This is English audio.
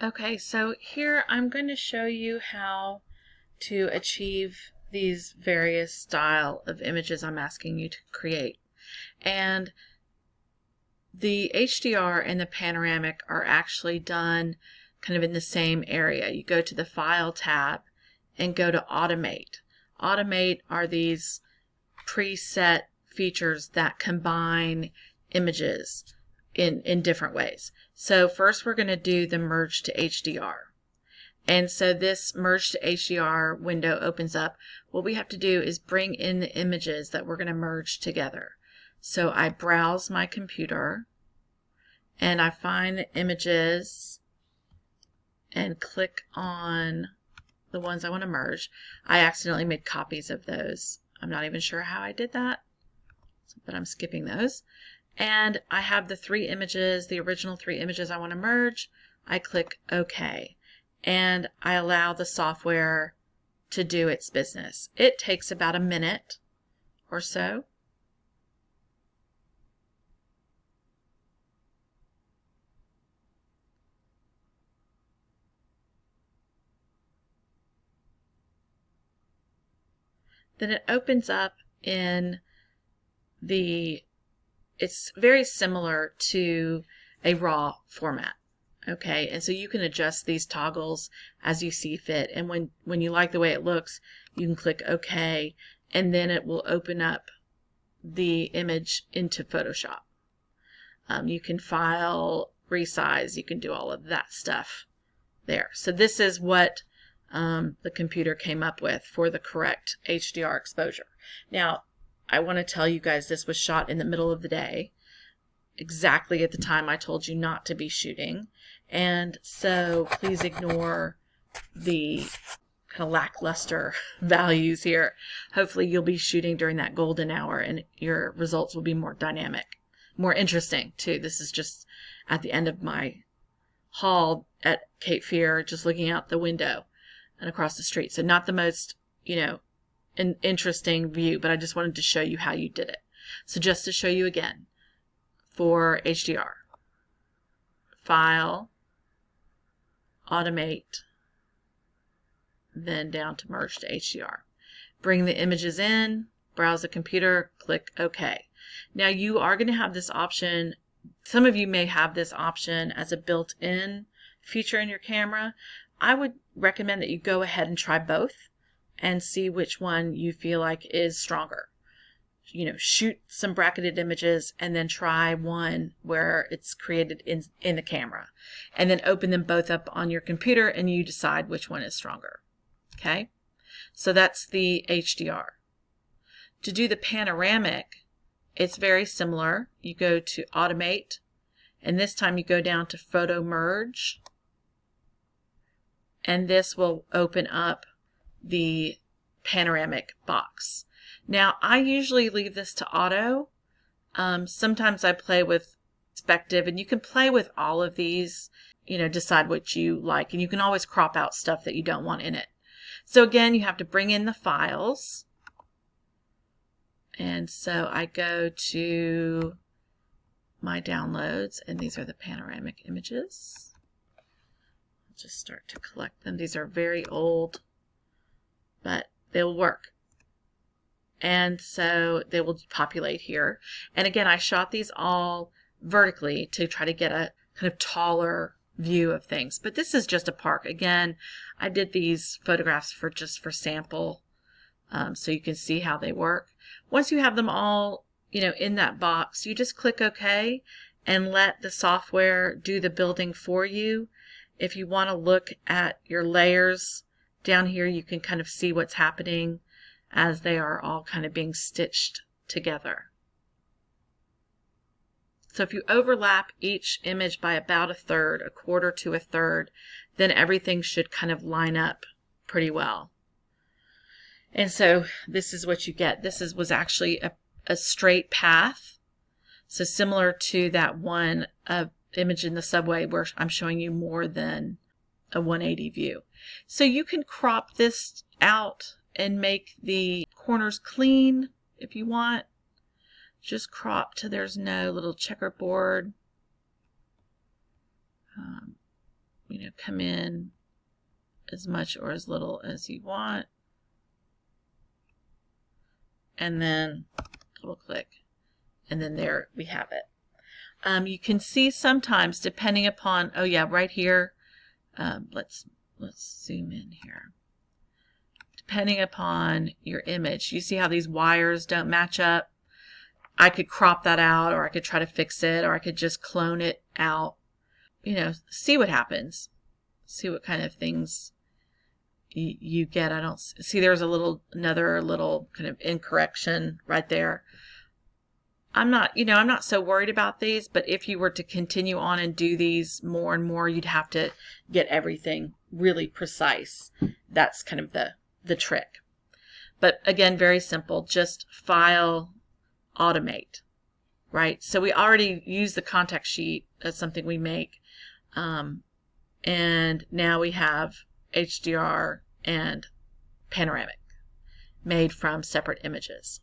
Okay, so here I'm going to show you how to achieve these various style of images I'm asking you to create. And the HDR and the panoramic are actually done kind of in the same area. You go to the File tab and go to Automate. Automate are these preset features that combine images in different ways. So first we're going to do the merge to HDR. And so this merge to HDR window opens up. What we have to do is bring in the images that we're going to merge together. So I browse my computer and I find the images and click on the ones I want to merge. I accidentally made copies of those. I'm not even sure how I did that, but I'm skipping those. And I have the three images, the original three images I want to merge. I click OK. And I allow the software to do its business. It takes about a minute or so. Then it opens up in it's very similar to a RAW format. Okay, and so you can adjust these toggles as you see fit, and when you like the way it looks, you can click OK, and then it will open up the image into Photoshop. You can file, resize, you can do all of that stuff there. So this is what the computer came up with for the correct HDR exposure. Now, I want to tell you guys this was shot in the middle of the day, exactly at the time I told you not to be shooting, and so please ignore the kind of lackluster values here. Hopefully you'll be shooting during that golden hour and your results will be more dynamic, more interesting too. This is just at the end of my haul at Cape Fear, just looking out the window and across the street. So not the most, an interesting view, but I just wanted to show you how you did it. So just to show you again, for HDR, File, Automate, then down to Merge to HDR. Bring the images in, browse the computer, click OK. Now you are going to have this option, some of you may have this option as a built-in feature in your camera. I would recommend that you go ahead and try both and see which one you feel like is stronger. Shoot some bracketed images and then try one where it's created in the camera. And then open them both up on your computer and you decide which one is stronger. Okay? So that's the HDR. To do the panoramic, it's very similar. You go to Automate, and this time you go down to Photo Merge, and this will open up the panoramic box. Now, I usually leave this to auto. Sometimes I play with perspective, and you can play with all of these, decide what you like, and you can always crop out stuff that you don't want in it. So again, you have to bring in the files. And so I go to my downloads, and these are the panoramic images. I'll just start to collect them. These are very old, but they'll work. And so they will populate here. And again, I shot these all vertically to try to get a kind of taller view of things. But this is just a park. Again, I did these photographs just for sample, so you can see how they work. Once you have them all, in that box, you just click OK and let the software do the building for you. If you want to look at your layers down here, you can kind of see what's happening as they are all kind of being stitched together. So if you overlap each image by about a third, a quarter to a third, then everything should kind of line up pretty well. And so this is what you get. This was actually a straight path. So similar to that one image in the subway where I'm showing you more than a 180 view. So you can crop this out and make the corners clean if you want. Just crop till there's no little checkerboard. come in as much or as little as you want, and then double click, and then there we have it. You can see sometimes, depending upon, oh yeah, right here, let's zoom in here. Depending upon your image, you see how these wires don't match up? I could crop that out, or I could try to fix it, or I could just clone it out. See what happens. See what kind of things you get. I don't see, there's another little kind of incorrection right there. I'm not so worried about these, but if you were to continue on and do these more and more, you'd have to get everything really precise. That's kind of the trick. But again, very simple. Just File, Automate, right? So we already use the contact sheet as something we make. And now we have HDR and Panoramic made from separate images.